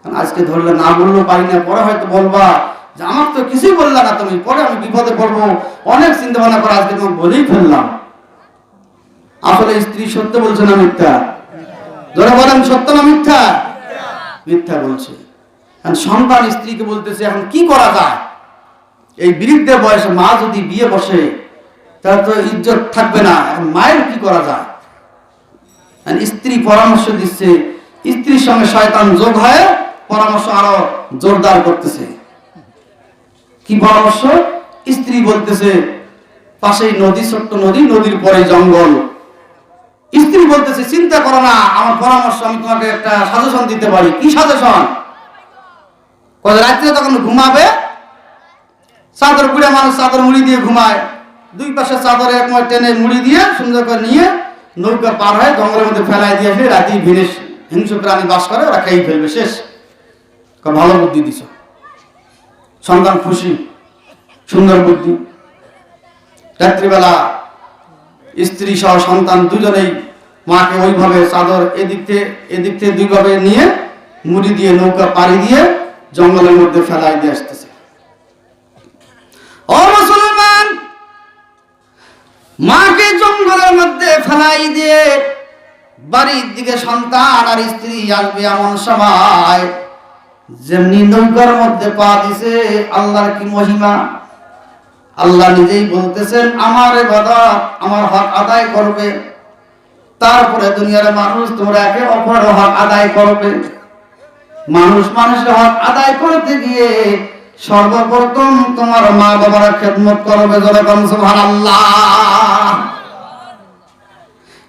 আজকে ধরলে না বললেও পারি না, পরে হয়তো বলবা যে আমার তো কিছুই বললা না তুমি, পরে আমি বিপদে পড়বো, অনেক চিন্তা ভাবনা করে আজকে তোমাকে বলেই ফেললাম। আসলে স্ত্রী সত্য বলছে না মিথ্যা? ধরে বলেন সত্য না মিথ্যা? মিথ্যা বলছে। সন্তান স্ত্রীকে বলতেছে এখন কি করা যায়? এই বৃদ্ধ বয়সে মা যদি বিয়ে বসে তাহলে তো ইজ্জত থাকবে না, এখন মায়ের কি করা যায়? স্ত্রী পরামর্শ দিচ্ছে, স্ত্রীর সঙ্গে শয়তান যোগ হয়ে পরামর্শ আরো জোরদার করতেছে। কি পরামর্শ? স্ত্রী বলতেছে পাশেই নদী, ছোট্ট নদী, নদীর পরে জঙ্গল। স্ত্রী বলতেছে চিন্তা করো না, আমার পরামর্শ, আমি তোমাকে একটা সাজেশন দিতে পারি। কি সাজেশন? রাত্রে তখন ঘুমাবে, চাদর পুড়ে মানুষ চাদর মুড়ি দিয়ে ঘুমায়, দুই পাশে চাদরে এক টেনে মুড়ি দিয়ে সুন্দর করে নিয়ে নৌকা পার হয়, জঙ্গলের মধ্যে ফেলাই দিয়ে আসলে রাতে ভিনে হিংস্র প্রাণী বাস করে, ওরা খেয়ে ফেলবে, শেষ। ভালো বুদ্ধি দিছ। সন্তান খুশি, সুন্দর বুদ্ধি। রাত্রিবেলা স্ত্রী সহ সন্তান দুজনেই মাকে ওইভাবে চাদর এদিক থেকে দুইভাবে নিয়ে মুড়ি দিয়ে নৌকা পাড়ি দিয়ে জঙ্গলের মধ্যে ফেলাই দিয়ে আসতেছে। ও মুসলমান, মাকে জঙ্গলের মধ্যে ফেলাই দিয়ে বাড়ির দিকে সন্তান আর স্ত্রী আসবে এমন সময় যেমনি নৌকার মধ্যে পা দিছে, আল্লাহর কি মহিমা! আল্লাহ নিজেই বলতেছেন আমার ইবাদত, আমার হক আদায় করবে, তারপরে দুনিয়ার মানুষ তোমরা একে অপরের হক আদায় করবে। মানুষ মানুষের হক আদায় করতে গিয়ে সর্বপ্রথম তোমার মা বাবার খেদমত করবে। যেরকম সুবহানাল্লাহ।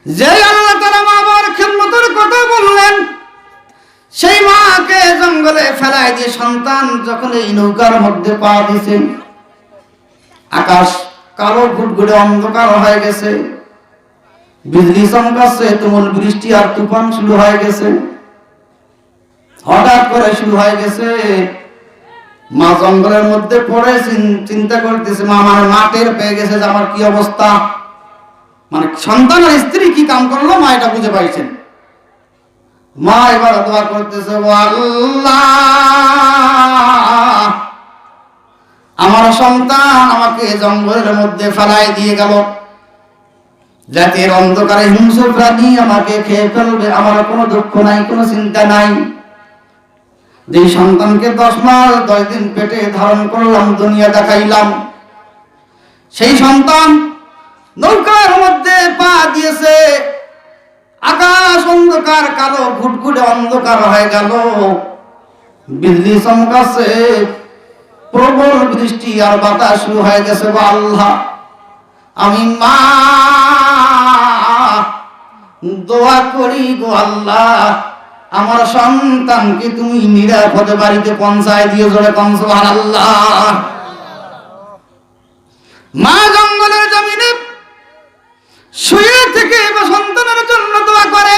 যে আল্লাহ তাআলা মা বাবার খেদমতের কথা বললেন, সেই মাকে জঙ্গলে ফেলাই দিয়ে সন্তান যখন এই নৌকার মধ্যে পা দিছে, আকাশ কালো ঘুটঘুটে অন্ধকার হয়ে গেছে, বিজলি চমকাচ্ছে, তুমুল বৃষ্টি আর তুফান শুরু হয়ে গেছে, হঠাৎ করে শুরু হয়ে গেছে। মা জঙ্গলের মধ্যে পড়ে চিন্তা করতেছে, মা আমার মাঠের পেয়ে গেছে যে আমার কি অবস্থা। মানে সন্তান আর স্ত্রী কি কাম করলো মা এটা বুঝে পাইছেন। মা এবার দোয়া করতেছে, ও আল্লাহ, আমার সন্তান আমাকে জঙ্গলের মধ্যে ফেলাই দিয়ে গেল, রাতের অন্ধকারে হিংস্র প্রাণী আমাকে খেয়ে ফেলবে, আমার কোনো দুঃখ নাই, কোনো চিন্তা নাই। যে সন্তানকে 10 মাস 10 দিন পেটে ধারণ করলাম, দুনিয়া দেখাইলাম, সেই সন্তান নৌকার মধ্যে পা দিয়েছে, আকাশ অন্ধকার, কালো ঘুটঘুটে অন্ধকার হয়ে গেল, বিজলি চমকাচ্ছে, প্রবল বৃষ্টি আর বাতাস শুরু হয়ে গেছে। গো আল্লাহ, আমি মা দোয়া করি, গো আল্লাহ, আমার সন্তানকে তুমি নিরাপদে বাড়িতে পৌঁছায় দিয়ে। জোরে কোন সুবহানাল্লাহ। মা জঙ্গলের জমিনে শুয়ে থেকে সন্তানের জন্য দোয়া করে।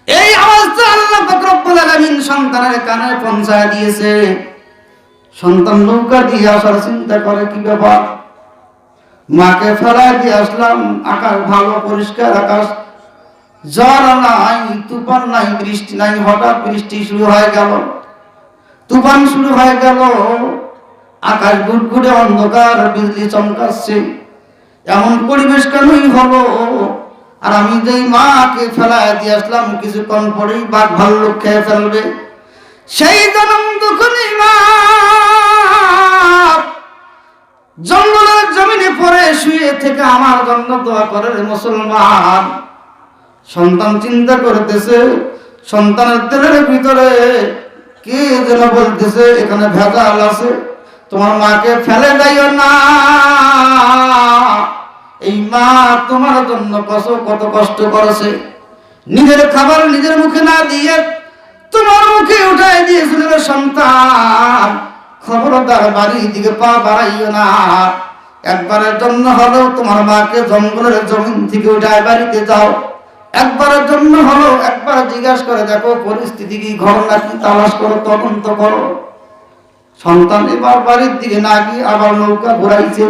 এই আওয়াজটা আল্লাহ পাক রব্বুল আলামিন সন্তানের কানে পৌঁছায় দিয়েছে। সন্তান নৌকা দিয়ে আসার চিন্তা করে, কি ব্যাপার, মাকে ফেলাই দিয়ে আসলাম, আকাশ ভালো পরিষ্কার আকাশ, ঝড় নাই, তুফান নাই, বৃষ্টি নাই, হঠাৎ বৃষ্টি শুরু হয়ে গেল, তুফান শুরু হয়ে গেল, আকাশ ঘুটঘুটে অন্ধকার, বিজলি চমকাচ্ছে, এমন পরিবেশ কেনই হলো? আর আমি যেই মাকে ফেলাই দিয়ে আসলাম, কিছুক্ষণ পরেই বাঘ ভাল্লুক খেয়ে ফেলবে। সেই জনম দুঃখী মা জঙ্গলের জমিনে পড়ে শুয়ে থেকে আমার জন্য দোয়া করে। মুসলমান, সন্তান চিন্তা করতেছে, সন্তানের দিলের ভিতরে কে যেন বলতেছে এখানে ভেজাল আছে, তোমার মাকে ফেলে যাইও না, এই মা তোমার জন্য কত কষ্ট করেছে, নিজের খাবার নিজের মুখে না দিয়ে তোমার মুখে উঠাই দিয়েছিল। সন্তান, খবরদার বাড়ির দিকে পা বাড়াইও না, একবারের জন্য হলেও তোমার মাকে জঙ্গলের জমিন থেকে উঠায় বাড়িতে যাও, একবারের জন্য হলো একবার জিজ্ঞাসা করে দেখো পরিস্থিতি কি, ঘটনা কি, তালাশ করো, তদন্ত করো। সন্তান এবার বাড়ির দিকে না গিয়ে আবার নৌকা ঘুরাইছে।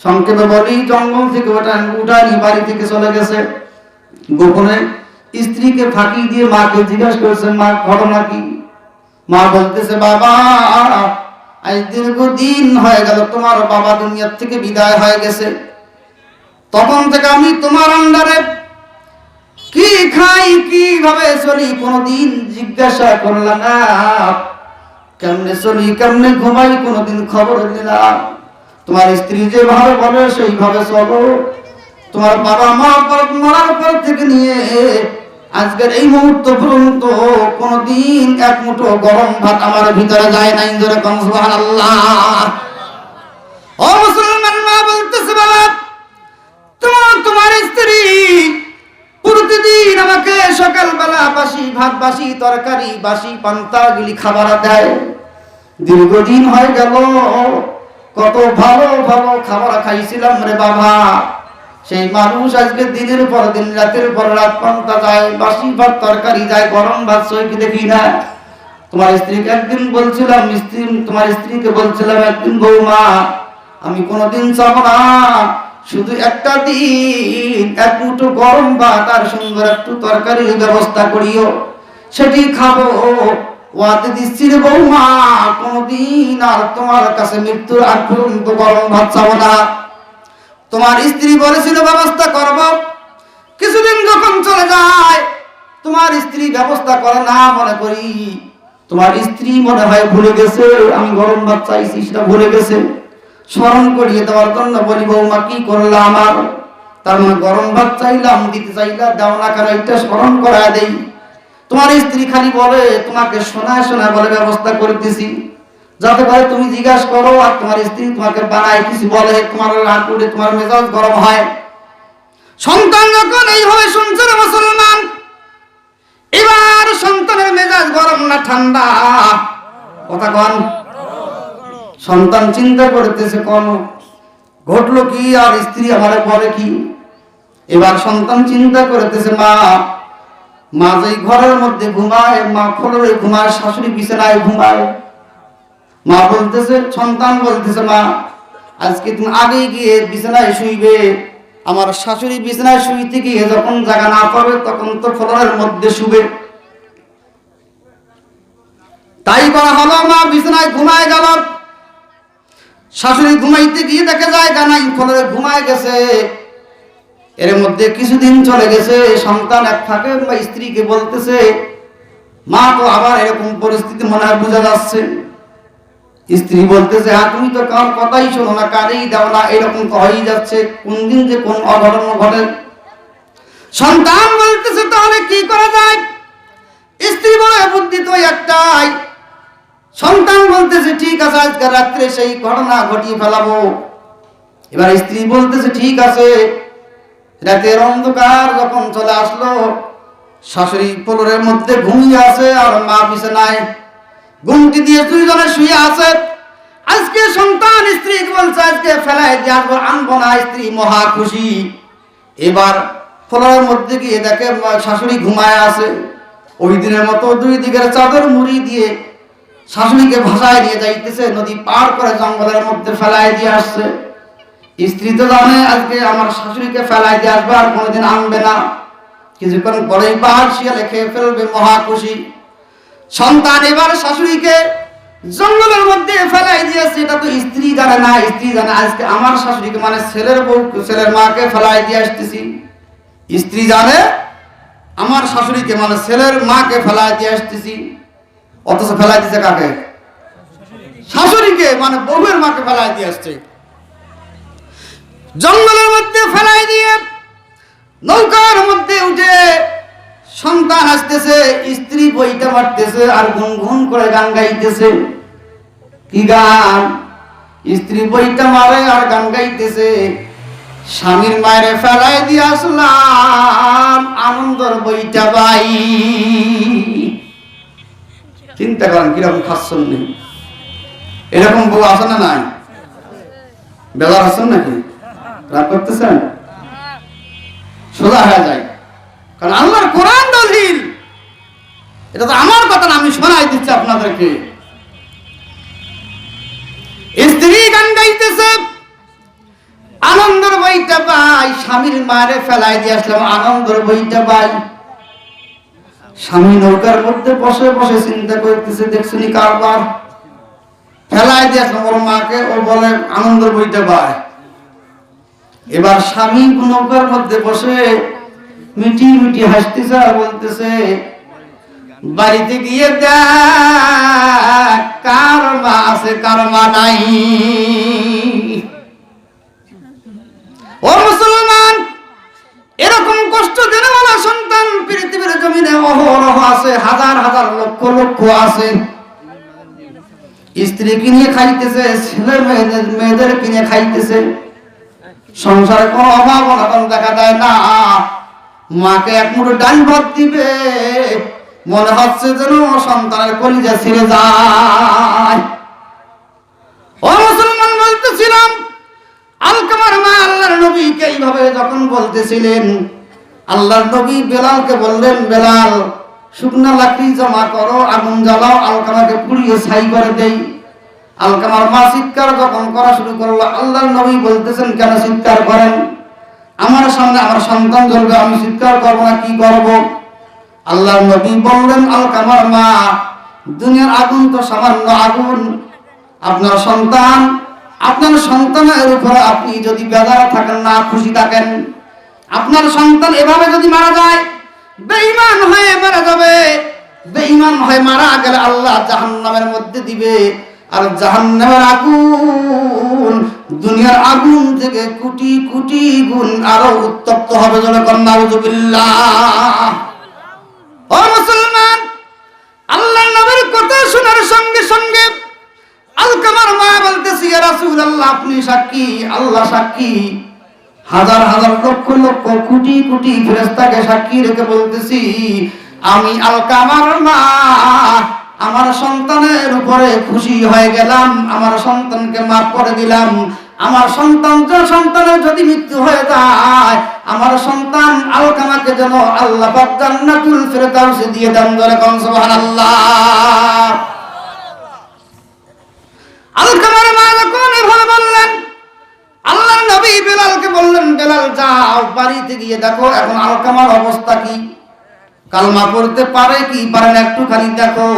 সংক্ষেপে বলি, জঙ্গল থেকে উঠানি বাড়ি থেকে চলে গেছে। গোপনে স্ত্রীকে ফাঁকি দিয়ে মাকে জিজ্ঞাসা করেছে, মা ঘটনা কি? মা বলতেছে, বাবা আজ দীর্ঘদিন হয়ে গেল তোমার বাবা দুনিয়ার থেকে বিদায় হয়ে গেছে, তখন থেকে আমি তোমার আন্ডারে কি খাই, কিভাবে চলি, কোনদিন জিজ্ঞাসা করলাম না, কেমনে চলি, কেমনে ঘুমাই, কোনদিন খবর নিলাম। তোমার স্ত্রী যেভাবে বলে সেইভাবে চলো। তোমার বাবা মা মরার পর থেকে নিয়ে আজকের এই মুহূর্ত পর্যন্ত কোনদিন এক মুঠো গরম ভাত আমার ভিতরে যায় নাই। জোরে কোন সুবহানাল্লাহ। ও মুসলমান মা বলতেছে, বাবা তোমার স্ত্রী প্রতিদিন আমাকে সকালবেলা বাসি ভাত, বাসি তরকারি, বাসি পান্তা গুলি খাবার দেয়। দীর্ঘদিন হয়ে গেল, কত ভালো ভালো খাবার খাইছিলাম রে বাবা। সেই মানুষ আজকে দিনের পর দিন, রাতের পর রাত পান্তা যায়, বাসি ভাত তরকারি যায়, গরম ভাত সই কি দেখি না। তোমার স্ত্রীকে একদিন বলছিলাম, তোমার স্ত্রীকে বলছিলাম একদিন, বৌমা আমি কোনোদিন চাবো না শুধু একটা দিন এক মুঠো গরম ভাত আর সুন্দর একটু তরকারির ব্যবস্থা করিও, সেটি খাবো। ওয়াদে দিচ্ছি রে বৌমা, কোনোদিন আর তোমার কাছে মৃত্যুর আগ পর্যন্ত গরম ভাত চাবো না। তোমার স্ত্রী বলেছিল ব্যবস্থা করব। কিছুদিন যখন চলে যায়, তোমার স্ত্রী ব্যবস্থা করে না, মনে করি তোমার স্ত্রী মনে হয় ভুলে গেছে আমি গরম ভাত চাইছি, সেটা ভুলে গেছে। স্মরণ করিয়ে দেওয়ার জন্য বলি, বৌমা কি করলাম আমার, তার মানে গরম ভাত চাইলাম, দিতে চাইলাম, দাও না কেন, এটা স্মরণ করা দেই। তোমার স্ত্রী খালি বলে তোমাকে শোনায় শোনায় বলে ব্যবস্থা করতেছি, যাতে করে তুমি জিজ্ঞাসা করো আর তোমার স্ত্রী তোমাকে বানায় কিছু বলে, তোমার রাগ উঠে, তোমার মেজাজ গরম হয়। সন্তান যখন এইভাবে শুনছে না মুসলমান, এবার সন্তানের মেজাজ গরম না ঠান্ডা, কথা কন। সন্তান চিন্তা করতেছে কোন ঘটলো কি, আর স্ত্রী আমারে বলে কি। এবার সন্তান চিন্তা করতেছে, মা যে ঘরের মধ্যে ঘুমায়, মা ফ্লোরে ঘুমায়, শাশুড়ি বিছানায় ঘুমায়। মা বলতেছে, সন্তান বলতেছে, মা আজকে তুমি আগে গিয়ে বিছানায় শুইবে, আমার শাশুড়ি বিছানায় শুইতে গিয়ে যখন জায়গা না পাবে তখন তো ফ্লোরের মধ্যে শুবে। তাই করা হলো, মা বিছানায় ঘুমায় গেল। শাশুড়ি ঘুমাইতে গিয়ে দেখে জায়গা নাই, ফ্লোরে ঘুমায় গেছে। এর মধ্যে কিছুদিন চলে গেছে, সন্তান এক ফাঁকে স্ত্রীকে বলতেছে, মা তো আবার এরকম পরিস্থিতি মনে হয় বোঝা যাচ্ছে। স্ত্রী বলতেছে, হ্যাঁ তুমি তো কার কথাই শোনো না, কারেই দাও না, এরকম তো হয়েই যাচ্ছে, কোন দিন যে কোন অঘটন ঘটে। সন্তান বলতেছে, তাহলে কি করা যায়? স্ত্রী বলে, বুদ্ধি তো একটাই। সন্তান বলতেছে, ঠিক আছে আজকে রাত্রে সেই ঘটনা ঘটিয়ে ফেলাবো। এবার স্ত্রী বলতেছে, ঠিক আছে। রাতের অন্ধকার যখন চলে আসলো, শাশুড়ি ফ্লোরের মধ্যে ঘুমিয়ে আছে আর মা বিছানায় ঘুমটি দিয়ে দুইজনে শুয়ে আছে। আজকে সন্তান স্ত্রীকে বলছে, আজকে ফেলাই দিয়ে আসবো, আনবো না। স্ত্রী মহা খুশি। এবার ফ্লোরের মধ্যে গিয়ে দেখে শাশুড়ি ঘুমায় আছে। ওই দিনের মতো দুই দিকের চাদর মুড়ি দিয়ে শাশুড়িকে ভাসায় নিয়ে যাইতেছে, নদী পার করে জঙ্গলের মধ্যে ফেলাই দিয়ে আসছে। স্ত্রী তো জানে আজকে আমার শাশুড়িকে ফেলাই দিয়ে আসবে, আর কোনোদিন আনবে না। কিছুক্ষণ পরেই পাহাড় শিয়ালে খেয়ে ফেলবে, মহা খুশি। সন্তান এবার শাশুড়িকে জঙ্গলের মধ্যে ফেলাই দিয়েছে, এটা তো স্ত্রী জানে না। স্ত্রী জানে আজকে আমার শাশুড়িকে, মানে ছেলের বউ, ছেলের মাকে ফেলাই দিয়ে আসতেছি। স্ত্রী জানে আমার শাশুড়িকে, মানে ছেলের মাকে ফেলাই দিয়ে আসতেছি। অথচ ফেলাই দিছে কাকে? শাশুড়িকে, মানে বউয়ের মাকে ফেলাই দিয়ে আসছে। জঙ্গলের মধ্যে ফেলাই দিয়ে নৌকার মধ্যে উঠে সন্তান আসতেছে, স্ত্রী বইটা মারতেছে আর গুনগুন করে গান গাইতেছে। কি গান? স্ত্রী বইটা মারে আর গান গাইতেছে, স্বামীর মায়ের ফেলাই দিয়ে আসলাম, আনন্দর বইটা বাই। চিন্তা করেন কিরকম খাচ্ছেন নেই। এরকম বউ আছে না নাই? বেজার আছেন নাকি? রাগ করতেছেন? সোজা হয়ে যায়, কারণ আল্লাহর কোরআন দলিল। এটা তো আমার কথা না, আমি শোনাই দিচ্ছি আপনাদেরকে। স্ত্রী গান গাইতেছে, আনন্দের বইটা পাই, স্বামীর মারে ফেলাই দিয়ে আসলাম, আনন্দের বইটা পাই। স্বামী নৌকার মধ্যে বসে বসে চিন্তা করতেছে, দেখছুনি কারবার, ফেলাই দিয়ে আসলাম ওর মাকে, ও বলে আনন্দের বইটা পায়। এবার স্বামী নৌকার মধ্যে বসে মিটি মিটি হাসতেছে আর বলতেছে, বাড়িতে গিয়ে দেখ কার মা আছে কার মা নাই। ও মুসলমান, এরকম কষ্ট দেনেওয়ালা সন্তান পৃথিবীর জমিনে অহরহ আছে, হাজার হাজার লক্ষ লক্ষ আছে। স্ত্রী কিনে খাইতেছে, ছেলে মেয়েদের কিনে খাইতেছে, সংসারে কোনো অভাব অনটন দেখা যায় না। মাকে এক মুঠো ডাল ভাত দিবে, মনে হচ্ছে যেন সন্তানের কলিজা ছিঁড়ে যায়। ও মুসলমান, বলতেছিলাম আলকামার মা আল্লাহর নবীকে এইভাবে যখন বলতেছিলেন, আল্লাহর নবী বেলালকে বললেন, বেলাল শুকনা লাকড়ি জমা করো, আগুন জ্বালাও, আলকামাকে পুড়িয়ে ছাই করে দেই। আলকামার মা চিৎকার যখন করা শুরু করলো, আল্লাহর নবী বলতেছেন, কেন চিৎকার করেন? আমার সামনে আমার সন্তান জ্বলবে, আমি চিৎকার করবো না, কি করব? আল্লাহর নবী বললেন, আলকামার মা, দুনিয়ার আগুন তো সামান্য আগুন। আপনার সন্তানের উপরে আপনি যদি বেজার থাকেন, না খুশি থাকেন, আপনার সন্তান এভাবে যদি মারা যায়, বেঈমান হয়ে মারা যাবে। বেঈমান হয়ে মারা গেলে আল্লাহ জাহান্নামের মধ্যে দিবে, আর জাহান্নামের আগুন দুনিয়ার আগুন থেকে কোটি কোটি গুণ আরো উত্তপ্ত হবে। যখন নাউযুবিল্লাহ। ও মুসলমান, আল্লাহর নবীর কথা শোনার সঙ্গে সঙ্গে আলকামার মা বলতেছি, ইয়া রাসূলুল্লাহ, আপনি সাক্ষী, আল্লাহ সাক্ষী, হাজার হাজার লক্ষ লক্ষ কোটি কোটি ফেরেশতাকে সাক্ষী রেখে বলতেছি, আমি আলকামার মা আমার সন্তানের উপরে খুশি হয়ে গেলাম, আমার সন্তানকে মাফ করে দিলাম। আমার সন্তানের যদি মৃত্যু হয়ে যায়, আমার সন্তান আলকামাকে যেন আল্লাহ পাক জান্নাতুল ফিরদাউসে দিয়ে দেন। বলে কোন সুবহানাল্লাহ। আলকামার মা যখন এভাবে বললেন, আল্লাহর নবী বেলালকে বললেন, বেলাল যাও বাড়িতে গিয়ে দেখো এখন আলকামার অবস্থা কি, কালমা পড়তে পারে কি পারে না, একটুখানি দেখো।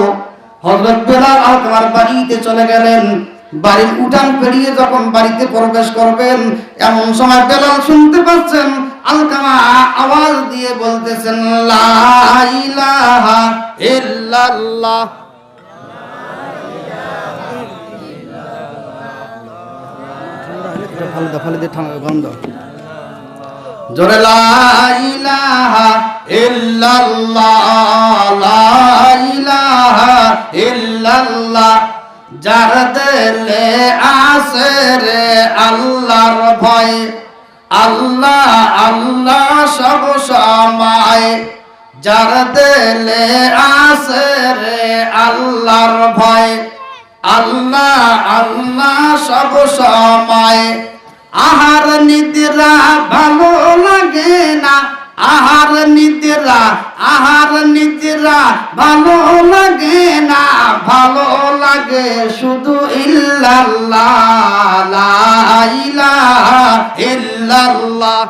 হযরত বেলাল আলকামার বাড়িতে চলে গেলেন। বাড়ির উঠান পেরিয়ে যখন বাড়িতে প্রবেশ করবেন, এমন সময় বেলাল শুনতে পাচ্ছেন আলকামা আওয়াজ দিয়ে বলতেছেন, লা ইলাহা ইল্লাল্লাহ। জোরে লা ইলাহা ইল্লাল্লাহ, লা ইলাহা ইল্লাল্লাহ। যার দিলে আছে রে আল্লাহর ভয়, আল্লাহ আল্লাহ সব সময়। যার দিলে আছে রে আল্লাহর ভয়, আল্লাহ আল্লাহ সব সময়। আহার নিদ্রা ভালো লাগে না, আহার নিদ্রা ভালো লাগে না, ভালো লাগে শুধু ইল্লাল্লাহ, লা ইলাহা ইল্লাল্লাহ।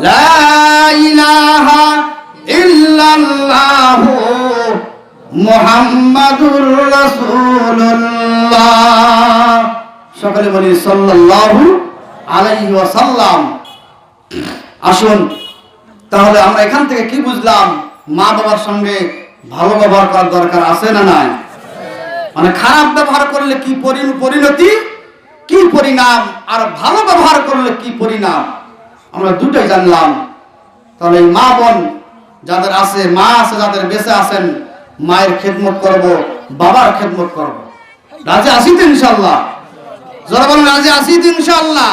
লা ইলাহা ইল্লাল্লাহু মুহাম্মাদুর রাসূলুল্লাহ। সকলে বলি সাল্লাল্লাহু আলাইহি ওয়াসাল্লাম। আসুন তাহলে আমরা এখান থেকে কি বুঝলাম? মা বাবার সঙ্গে ভালো ব্যবহার করার দরকার আছে না নাই? মানে খারাপ ব্যবহার করলে কি পরিণতি, কি পরিণাম, আর ভালো ব্যবহার করলে কি পরিণাম, আমরা দুটোই জানলাম। তাহলে মা বোন যাদের আছে, মা আছে যাদের বেঁচে আছেন, মায়ের খেদমত করব, বাবার খেদমত করব। রাজি আছি তো ইনশাআল্লাহ? যারা বলেন রাজি আছি তো ইনশাআল্লাহ?